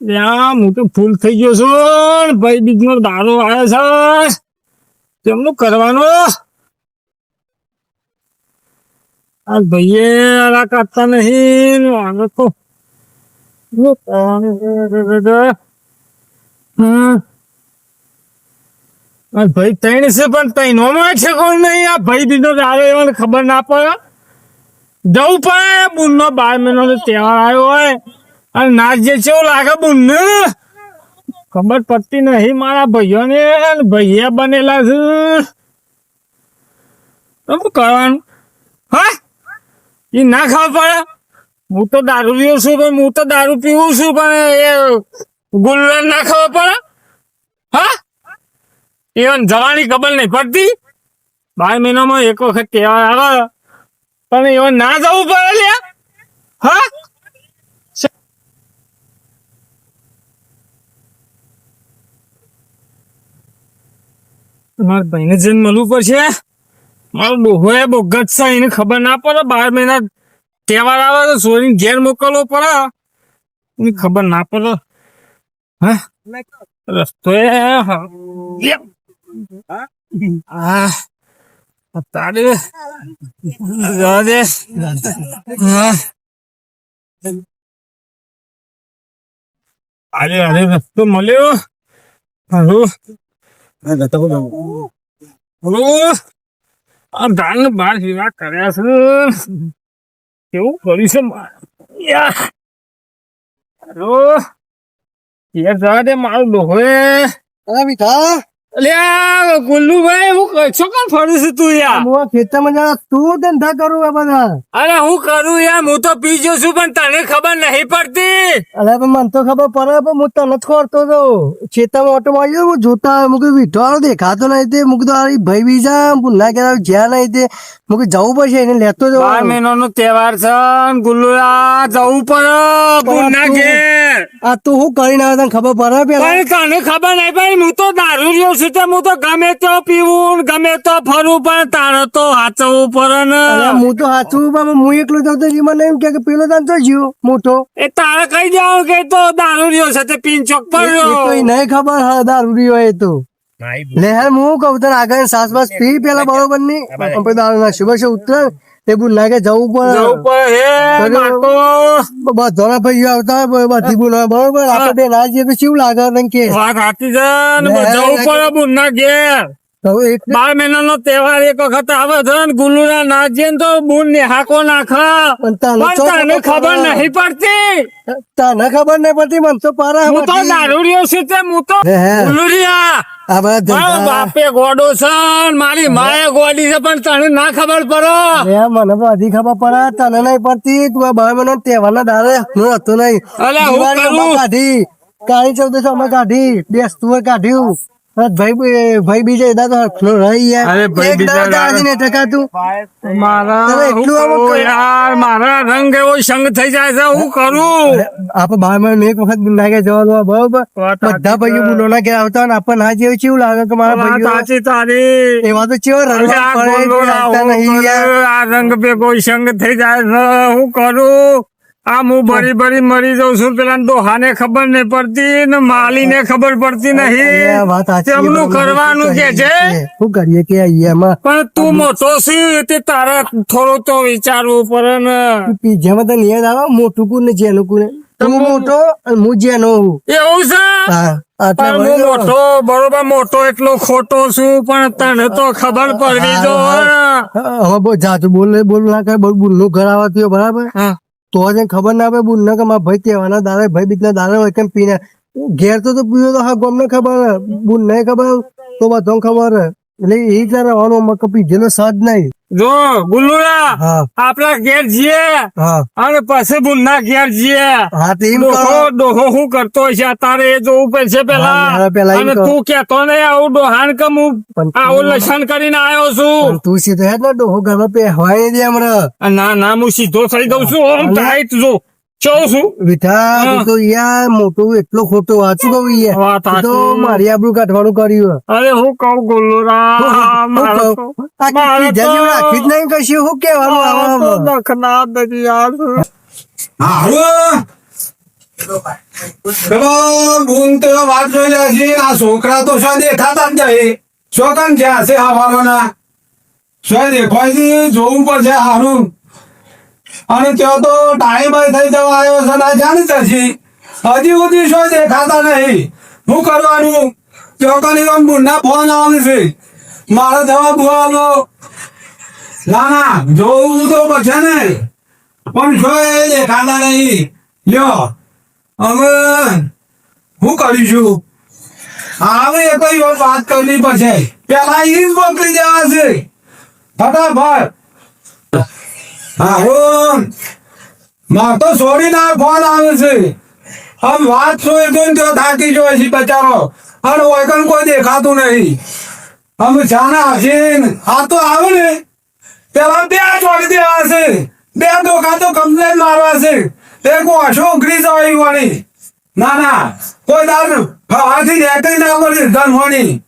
ત્યાં હું તો ફૂલ થઈ ગયો છું ભાઈ બીજનો દારૂ આવે છે તેમનું કરવાનું આ ભાઈએ આ કાઢતા નહીં આને તો ભાઈ ત્રણ છે પણ ત્રણ છે કોણ નહીં આ ભાઈ બીજો દારૂ એમને ખબર ના પડે જવું પડે બુનનો 12 મહિનાનો તહેવાર આવ્યો હોય અને નાચ જે છે એવું લાગે બુનને ખબર પડતી નહીં મારા ભાઈઓને ભૈયા બનેલા છે શું કરવાનું હા એ ના ખબર પડે હું તો દારૂ પીવું છું પણ હું તો દારૂ પીવું છું પણ એ ગુલ્લર ના ખબર પડે હા even જવાની ખબર નહીં પડતી 12 મહિનામાં એક વખત તહેવાર આવે પણ even ના જવું પડે લ્યા હા મારા ભાઈને જઈને મળવું પડશે મારો ડોહો એ બોગત છે એને ખબર ના પડે 12 મહિના તહેવાર આવે તો સોરીને ઘેર મોકલવો પડે એની ખબર ના પડે હા રસ્તો તારે જવા દે અરે અરે રસ્તો મળ્યો હલો હલો આ ધાન 12 વિવાહ કર્યા છે કેવું કર્યું છે હલો યાર જવા દે મારો ડોહો મીઠા અલ્યા ગુલ્લુભાઈ હું શું કામ ફરું છું તું યાર હું ખેતરમાં જરા તું ધંધા કરું આ બધા અરે હું કરું યાર હું તો પી જઉં છું પણ તને ખબર નહીં પડતી અરે પણ મને તો ખબર પડે પણ હું તને જ ખોરતો હતો ખેતરમાં ઓટો માર્યો હું જોતા મૂકી વિઠવાળો દેખાતો નહીં તે મૂકી તો આ ભાઈ બીજા ભૂલના કે જ્યાં નહીં તે મૂકી જવું પડશે એને લેતો જવું 12 મહિનાનો તહેવાર છે ગુલ્લુલા જવું પડે ભૂલના કે આ તું હું કરીને આવે તને ખબર પડે પેલા તને ખબર નહીં ભાઈ હું તો દારૂ રહ્યો છું તો હું તો ગમે તો પીવું ગમે તો ફરું પણ તારે તો હાચવું પડે ને હું તો હાચવું પણ હું એકલો જાઉં તો મને એમ કે પેલો તને તો જીવ મોટો એ તારે કઈ જવાનું કે તો દારૂ રહ્યો છે તે પીન ચોક પર નહીં ખબર હા દારૂ હોય તો લે યાર હું કઉ તને આગળ સાસ બાસ પી પેલા બરોબર ની આપણે દારૂ ના શુભ ઉતર તે ભૂલ લાગે જવું પડે બધા ભાઈઓ આવતા બધી ભૂલ બરોબર આપડે બે ના જઈએ તો શું લાગે કે વાત સાચી છે જવું પડે બુન ના ઘેર 12 મહિનાનો તહેવાર એક વખત આવે છે ને ગુલ્લુના નાચ છે ને તો બુન ને હાકો નાખા તને ખબર નહીં પડતી તને ખબર નહીં પડતી મને તો પારા હું તો દારૂડિયો છું તે હું તો ગુલ્લુરિયા બાપે ગોડો છે મારી માએ ગોડી છે પણ તને ના ખબર પડે મને બધી ખબર પડે તને નહીં પડતી તું 12 મહિના તહેવાર ના દાડે હતો નહીં કાઢી કાળી ચૌદશ અમે કાઢી બેસતું કાઢ્યું ભાઈ બીજા એદા તો હખલો રહી મારા રંગ એવો સંગ થઈ જાય છે હું કરું આપડે 12 મહિને એક વખત નાખે જવાનું બરોબર બધા ભાઈઓ બોલો ના ઘેર આવતા ને આપણને હા જેવું કેવું લાગે કે મારા ભાઈઓ સાચી તારી એવા તો ચેવો આ રંગ બે કોઈ સંગ થઈ જાય છે હું કરું આ હું ભરી ભરી મરી જાઉં છું પેલા ડોહાને ખબર નહીં પડતી ને માલીને ખબર પડતી નહીં તેમનું કરવાનું કે છે શું કરીએ કે પણ તું મોટો છે તે તારે થોડું તો વિચારવું પડે ને જેમાં તને યાદ આવે મોટું કુને ને જેનું કુને તું મોટો અને હું જેનો એવું છે હું મોટો બરોબર મોટો એટલો ખોટો છું પણ તને તો ખબર પડવી જો હવે બહુ જાતું બોલ ના કરે બહુ બોલ નું ઘર આવતી બરાબર તો ખબર ના પડે બુન કે મારા ભાઈ કહેવાના દાદા ભાઈ બીજના દાદા હોય કેમ પીને ઘેર તો પીવો તો હા ગમને ખબર બુન નહીં ખબર તો બધો ખબર એટલે એ જ રહેવાનું પીધેલો સજ નહીં જો ગુલ્લુરા આપડા ઘેર જઈએ અને પછી બુન ના ઘેર જઈએ ડોહો શું કરતો છે તારે એ જોવું પડશે પેલા અને તું કેતો નહીં આવું ડોહાન કે હું આવું લક્ષણ કરીને આવ્યો છું તું સીધો હે ને ડોહો ઘરમાં પે હોય દે હમણાં ના હું સીધો થઈ દઉં છું આમ ટાઈટ જો વિઠા તો યાર મોટું એટલો ખોટો વાંચું કઉ યાર તો મારી આબરૂ કાઢવાનું કર્યું અરે હું કઉ ગુલ્લુરા રાખી જ નહીં કશું શું કેવાનું પેલો બુન તો વાત જોઈ લે છે આ છોકરા તો શું દેખાતા જ નહીં શોકન જ્યાં છે હવારોના શું દેખાય છે જોવું પડશે સારું અને ત્યાં તો ટાઈમ થઈ જવા આવ્યો છે ના જાણીતા છે હજી સુધી શું દેખાતા નહીં શું કરવાનું ચોકન બુનના ફોન આવે છે મારે જવાબ બોલો ના ના જોવું તો પડશે ને પણ શું દેખાતા નહીં લ્યો અમે શું કરીશું હવે એક જ વાત કરવી પડશે પેલા ઈ જ મોકલી દેવા છે ફટાફટ હા માર તો છોડી ના ફોન આવે છે આમ વાત સોય તો થાકી જોઈ છે બચારો અને ઓયકન કોઈ દેખાતું નહીં અમે જાના હસીન આ તો આવે ને પેલા બે છોડી દેવા છે બે ધોકા તો કમ્પ્લેન મારવા છે એક ઓછો ઉઘરી જવાય વાળી ના ના કોઈ દારૂ હવાથી નીકળી ના પડે ધન હોણી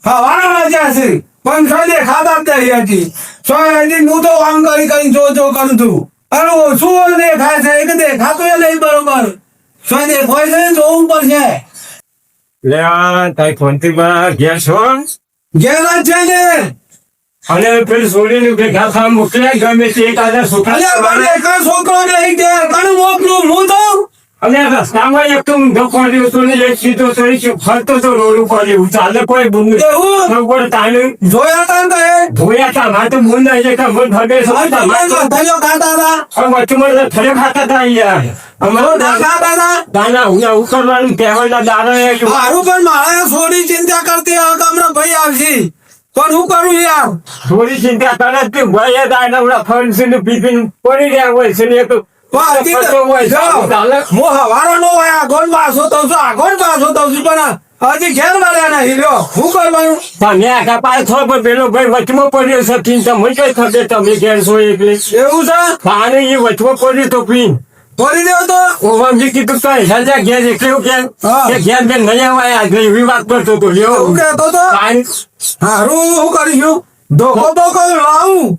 હવાનો મજા છે પણ શું દેખાતા જ નહીં હજી શું હજી હું તો આમ કરી જો કરું છું અને ઓછું દેખાય છે કે દેખાતું એ નહીં બરોબર શું દેખાય છે જોવું પડશે લે આ તારી ફોનથી બા ઘેર છો ઘેર જ છે ને અને પેલું છોડીને ભેગા થવા મોકલ્યા ગમે તે એક આધા છોકરા અલ્યા મને એક છોકરો નહીં ઘેર કણ મોકલું હું તો અને રસ્તામાં એક તો ઊંધો પડ્યો હતો ને એક સીધો ચડી છે ફરતો તો રોડ ઉપર એવું ચાલે કોઈ બુંદ એવું તાને જોયા તા ને ધોયા હતા મારે તો બુંદ આવી જાય મન ભાગે થયો ખાતા હતા વચમાં થરે ખાતા હતા યાર અમારો દાદા દાદા દાના હું એવું કરવાનું કહેવાના દાના મારું પણ મારે થોડી ચિંતા કરતી હમણાં ભાઈ આવશે પણ હું કરું યાર થોડી ચિંતા કરે કે ભાઈ દાના ફરશે ને પીપીને પડી રહ્યા હોય છે ને એક હું હવારો નો હોય આગળ પાછો તો છું આગળ પાછો તો છું પણ હજી ઘેર મળ્યા નહીં લ્યો શું કરવાનું તમે આખા પાસે છો પણ પેલો ભાઈ વચમાં પડ્યો છે પીન તમે કઈ ખબર તમે ઘેર છો એટલે એવું છે પાણી એ વચમાં પડ્યો તો પીન ફરી દેવો તો ઓવામજી કીધું તો સાજા ઘેર એકલું કે ઘેર બેન નહીં આવે આજે એવી વાત કરતો તો લ્યો એવું કહેતો તો પાણી હારું શું કરીશું ધોકો બોકો લાવું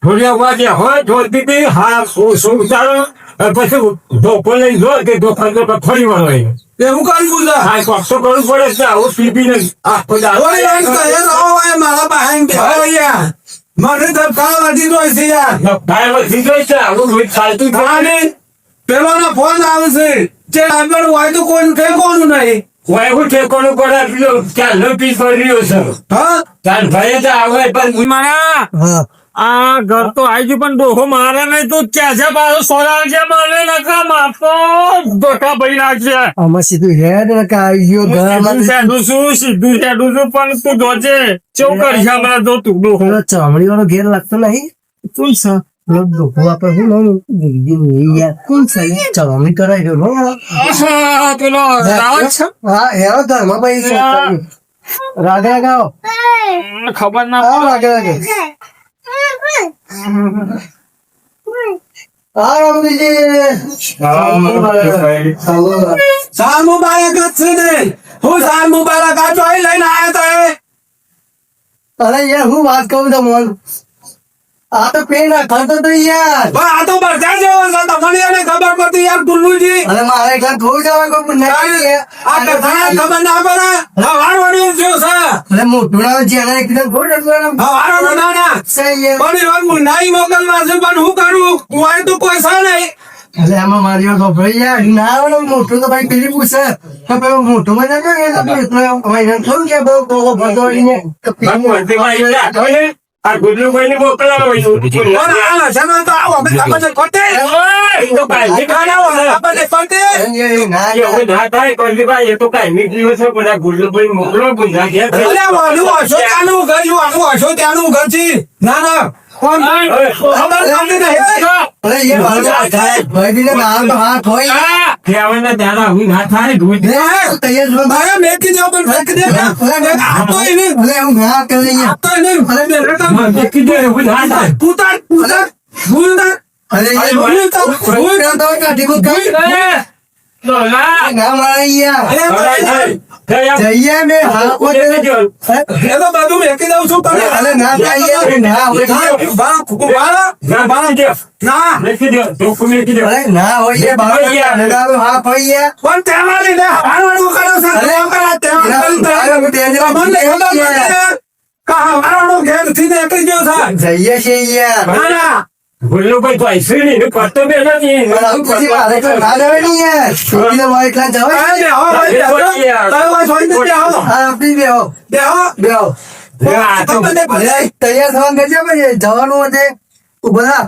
થોડી વાગે હોય જોતી હતી હા શું ઉતારો પછી ધોકો લઈ જો કે ધોકા તો ફરી વળો એવું કરવું છે હા કષ્ટ કરવું પડે છે આવું પીપીને આખો ઓય એમ કહે રહો હોય મારા પાસે બેહો યાર મને ધબકારા વધી જોઈ છે યાર ચાલતું અને પેલો નો ફોન આવે છે જે આગળ હોય તો કોઈ ઠેકોનું નહીં એવું ઠેકોનું પડે ચાલો પીસ રહ્યો છે હા ચાલ ભાઈ તો આવે પણ મારા હા આ ઘર તો આવી ગયું પણ ડોહો મારે નહીં તો ક્યાં છે પાછો સોનાર છે મારે નકા માપો ધોકા ભાઈ નાખશે આમાં સીધું હેડ ને કે આવી ગયો ઘર સીધું શેડું છું પણ તું જોજે કેવું કરીશ હમણાં જો તું ડોહો ચામડી વાળો ઘેર લાગતો નહીં કોણ છે ડોહો આપણે શું યાર કોણ છે ચામડી કરાવી દો પેલો રાવત છે હા હેરો ધર્મ ભાઈ રાગે ગાઓ ખબર ના હા રાગે રાગે હા રામજીજી સાલ મુબારક જ છે ને હું સાલ મુબારક આ ચોઈ લઈને આવ્યો તો અરે યાર હું વાત કરું તમને આ તો પેન ખાતો તો યાર આ તો બધા જેવો છે તમને એને ખબર પડતી યાર ગુલ્લુજી અરે મારે ઘર થોડું જવા કોઈ નહીં આ કથાને ખબર ના પડે હવાર વળી જો છે અરે મોટું ના જેને એકદમ થોડું હવાર ના ના સહી પણ વાત મુંડાઈ મોકલવા છે પણ હું કરું કોઈ તો કોઈ છે નહીં અરે આમાં મારી વાત ભાઈ યાર ના આવડે મોટું તો ભાઈ પેલી પૂછે તો પેલો મોટું માં ના એ તો એટલો ભાઈ થોડું કે બહુ ભગવાડીને આ ગુલ્લુ ભાઈ ને મોકલાવો પણ આ લસણ તો આવો આપણે કોતે ના થાય ભાઈ એ તો કઈ નીકળ્યો છે પણ આ ગુલ્લુ ભાઈ મોકલો ગુંજા ગયા ત્યાંનું ઘર છે ના ના કોણ અરે ये भाई भी ना तो हाथ होई કહેવાના દાડા હું ના થાય ધોઈ દે तैयार हो મારા મેં કીધું પણ ફેંક દે આ તો એને अरे हम घाट कर रही है આ તો એને ભલે મેં રેતા મેં કીધું એવું ના થાય પૂતા ભૂલતા अरे ये भूल का ठीक हो તો ના ना मारा यार અરે જઈએ ને હા પોતે એ તો બધું મેકી દઉં છું તમે અરે ના જઈએ ના હોય ના અરે ના હોય એ બાબા નડાલો હા પૈયા પણ તેમાં લીધે હવારવાનું કરો છો હવારવાનું ઘેર થી નીકળી ગયો છે જઈએ છીએ યાર ના ના ગુલ્લુભાઈ તો આઈસી નહીં પત્તો બે નથી પણ આવું પછી મારે તો ના જવાય નહીં યાર છોકરીને મારે એકલા જવાય આ બેહો ભાઈ, બેહો. તમે ભાઈ છોડીને બેહો. હા આપણી બેહો બેહો. બેહો આ તો તમને ભલે. તૈયાર થવાનું કરજો પછી જવાનું હશે ઉભા થા.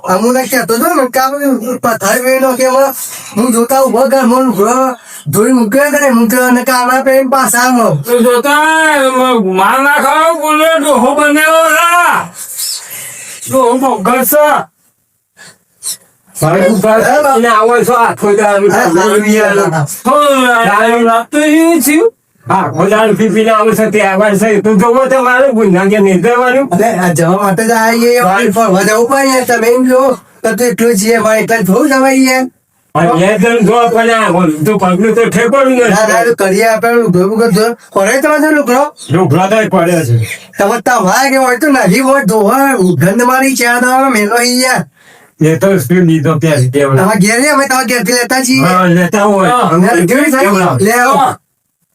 અમુને કહેતો હતો ને કે આપણે પથારી વેણો કે હું જોતા ઉભો કર મને ધોઈ મૂક્યો કરે મૂક્યો અને કાના પેન પાછા આવો તો જોતા માર ના ખાવ ગુલ્લો ડોહો બનેલો ના ડોહો મોગર છે આવો છો આખો દારૂ લાગતું એવું થયું આખો દારૂ પીપીને આવે છે તે આવા છે તું જોવો તો મારું ગુંડા કે નહીં દેવાનું અરે આ જવા માટે જ આવીએ ફરવા જવું પડે તમે એમ જો તો એટલું છીએ મારે એટલા થોડું જવાય અને એ જણ જો પણ આ તું પગલું તો ઠેકોડું ના ના નથી કરીએ આપણે ધોવું કરે તમે લુકડો ઢોકળા તો પડે છે તમે તમારે કે હોય તો નથી હોય ધોવા ગંધ મારી ચા દવા મેલો અહીંયા એ તો સ્પીડ લીધો ત્યાં તમારા ઘેર ને અમે તમારા ઘેરથી લેતા છીએ હા લેતા હોય લે આવો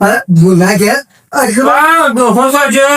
અરે મુના ઘેર અરે હા ડોહો તો જો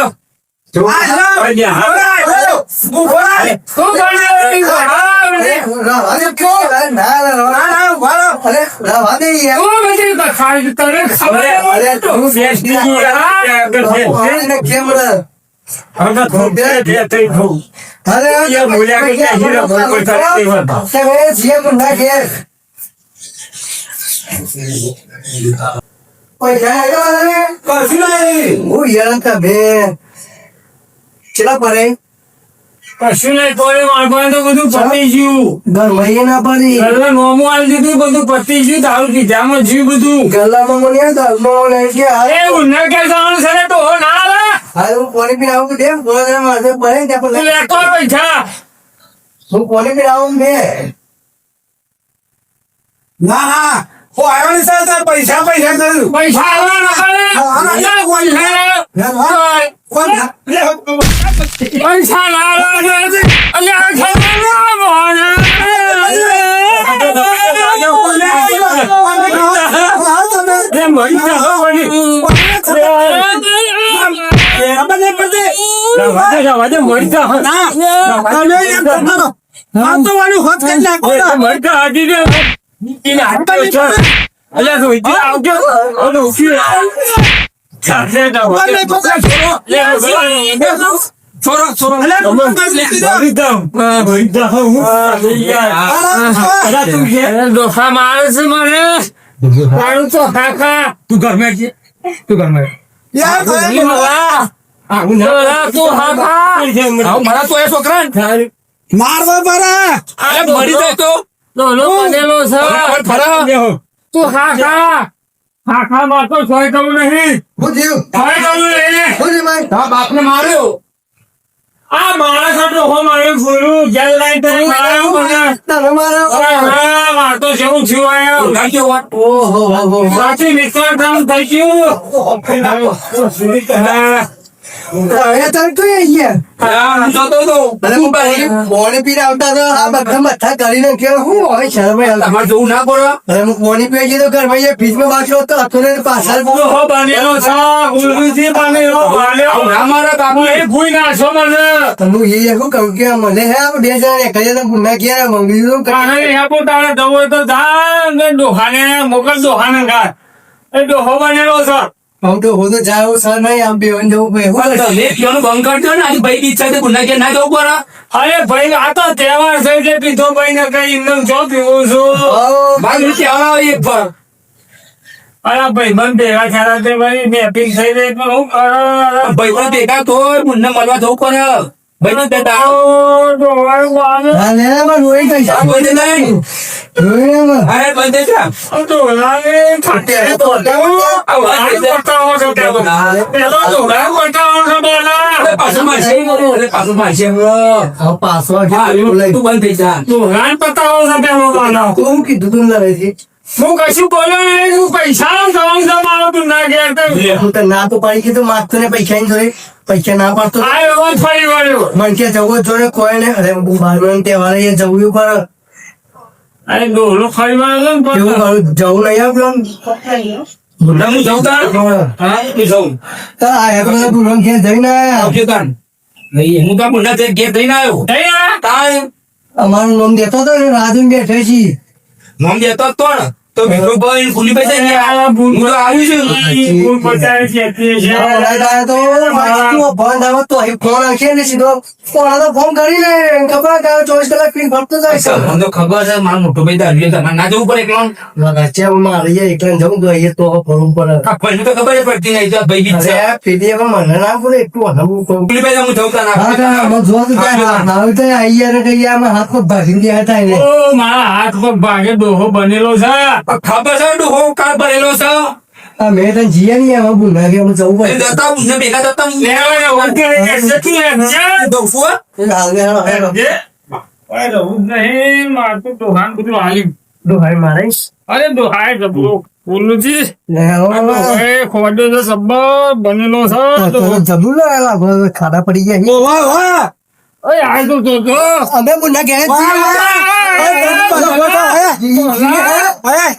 ચલા પડે કશું નહીં પડે મારવાનું તો બધું પતી ગયું ઘર મહીએ ના પડી ઘરમાં નોમું આવી દીધું બધું પતી ગયું દારૂ પીધામાં જ્યું બધું ગલ્લામાં મને દરમાં લઈ ગયા એ ગુના કે જવાનું છે ને તો ના આવે હાલ હું પાણી પીને આવું દે બોલા મારે પડે ત્યાં તું પણ લેતો પૈસા હું પાણી પીને આવું બે ના ના હું આવ્યો નહીં સર તાર પૈસા પૈસા કર્યું પૈસા આવવા ના પડે પૈસા ના આવે અને આ ડોફા મારે છે મને તારું તો કાકા તું ઘરમાં છે તું ઘરમાં તું હાકા મારા તો એ છોકરા મારવા પરા મરી જાય તો બનેલો છે તું હાકા હાકા માં તો સોય કરું નહીં હું થયું સોય કરું નહીં હું થયું ભાઈ તારા બાપને માર્યો આ માણસ હતો હો મારે ફૂલું જેલ લાઈન તને માર્યો મને તમે મારો મારતો જેવું થયું આયા ઓહો હો સાચી મિત્ર કામ થઈ ગયું હવે તમે કઈ અહીંયા ભલે હું પાણી પીને આવતા તો આ બધા મથા કરીને કે હું હોય શરમે તમારે જોવું ના પડે ભલે હું પાણી પીએ છીએ તો ઘરમાં એ ફ્રીજમાં બાકી તો હતો ને પાછળ ડોહો બનેલો છે ગુલબીથી બનેલો બનેલો ના મારા કાકુ એ ભૂઈ નાખો મને તમે એ શું કહું કે મને હે બે જણા એકજે તો ગુના ગયા મંગી દઉં કાને હેપો તારે જવું હોય તો જા ને ડોહાને મોકલ ડોહાને ગાય એ ડોહો બનેલો છે હું તો હું તો જાઉં સર નહીં આમ બેવન જવું ભાઈ અરે ભાઈ આ તો તહેવાર છે જે પીધો ભાઈ ને કઈ ઇન્દમ ચો પીવું છું અરે ભાઈ બંધ ભેગા થયા તે ભાઈ મેપિંગ થઈ રહી પણ હું હા લે ના પણ રોઈ ગઈ રોઈ ના પાછો હું કીધું તું લડાઈ હું કશું બોલ્યો નહીં હું પૈસા જમાવો તું ના ઘેર તો હું તો ના તો પાડી કીધું માગતો ને પૈસા ની જોડે પૈસા ના પાડતો આ એવો ફરી વળ્યો મને કે જવું જોડે કોઈ ને અરે હું બારનો તહેવારે એ જવું પણ અરે ડોલો ફરી વળ્યો ને કેવું પણ કરું જવું નહીં આપણું હું જાઉં તાર હા તું જાઉં બુરમ ઘેર જઈને આયા આવજો તાર નહીં હું તો મુન્ના તે ઘેર થઈને આવ્યો થઈ ગયા? તાય અમારું નામ દેતો હતો ને રાજુ બેઠે છીએ નામ દેતો જ તો ને તો બીજો ભાઈ ભૂલી પૈસા ગયા આ ભૂલ હું તો આવી છું ભૂલ પચાવી શેતી છે. ફોન આવે તો અહીં ફોન આવશે ને સીધો ફોન આવે તો ફોન કરીને ખબર કે 24 કલાક ફીન ફરતો જાય છે મને તો ખબર છે મારો મોટો ભાઈ દારૂ તમારે ના જવું પડે એકલો વચ્ચે મારે એકલા જવું તો અહીંયા તો ફરવું પડે ભાઈ તો ખબર જ પડતી નહીં તો ભાઈ બી છે અરે પીડી હવે મને ના બોલે એટલું હલવું કહું ભૂલી પૈસા હું જવું તાર હા કા અમે જો તો હવે તો અહીંયા ને કઈ આમાં હાથ પગ ભાગી ગયા હતા એને ઓ મારા હાથ પગ ભાગે ડોહો બનેલો છે ખબર છે ડોહો કાળ ભરેલો છે આ મેં તને જીયા નહીં આમાં ભૂલા કે અમે જવું એ પડે જતા હું ભેગા જતા હું લેવાને ઓકે એક્ઝેક્ટલી એક્ઝેક્ટ દઉં છું હાલ હેલો હેલો જે ઓય રહું જ નહીં મારતું ડોહાન બધું હાલી ભાઈ મારે અરે ડોહાય જબરો ફૂલજી લે આવો એ ખોડો છે સબ્બર બનેલો છે ડોહો. જબુ લાગેલા ખાડા પડી ગયા વાહ વાહ ઓય આ તો જો અમે મુન્ના ઘેર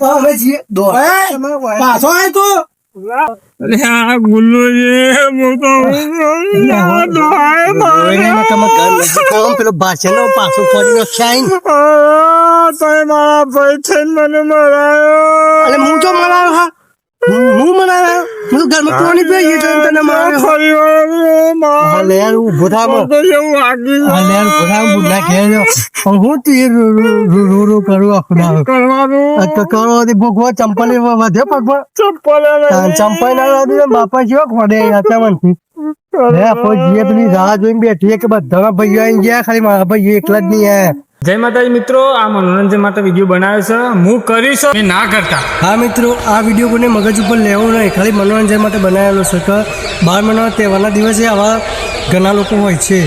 અમે છીએ દો પાછો આય તું અરે આ ગુલ્લો છે મોટો ડોહાય પેલો ભાષણ પાછું ફરી નાખ્યા તમે મારા ભાઈ થઈને મને મરાયો અને હું તો મનાયો હા હું મનાયો હું ઘરમાં કોની પે તને માર્યો ફરી વાર હાલે યાર ઉભો થા એવું વાગી હાલે યાર ઉભો થા મુન્ના ઘેર હું તું રો કરું આખું કરવાનું તો કરો ભોગવો ચંપલ વધે પગ ચપ્પલ ચંપાઈ ના લાવી બાપા જેવો ખોડે આચામનથી કોઈ જીએ પેલી રાહ જોઈને બેઠી કે બધા ભાઈઓ આવી ગયા ખાલી મારા ભાઈઓ એકલા જ નહીં આયા જય માતાજી મિત્રો આ મનોરંજન માટે વિડીયો બનાવ્યો છે હું કરીશ મેં ના કરતા હા મિત્રો આ વિડીયો કોને મગજ ઉપર લેવો નહીં ખાલી મનોરંજન માટે બનાવેલો છે કે 12 મહિનાના તહેવારના દિવસે આવા ઘણા લોકો હોય છે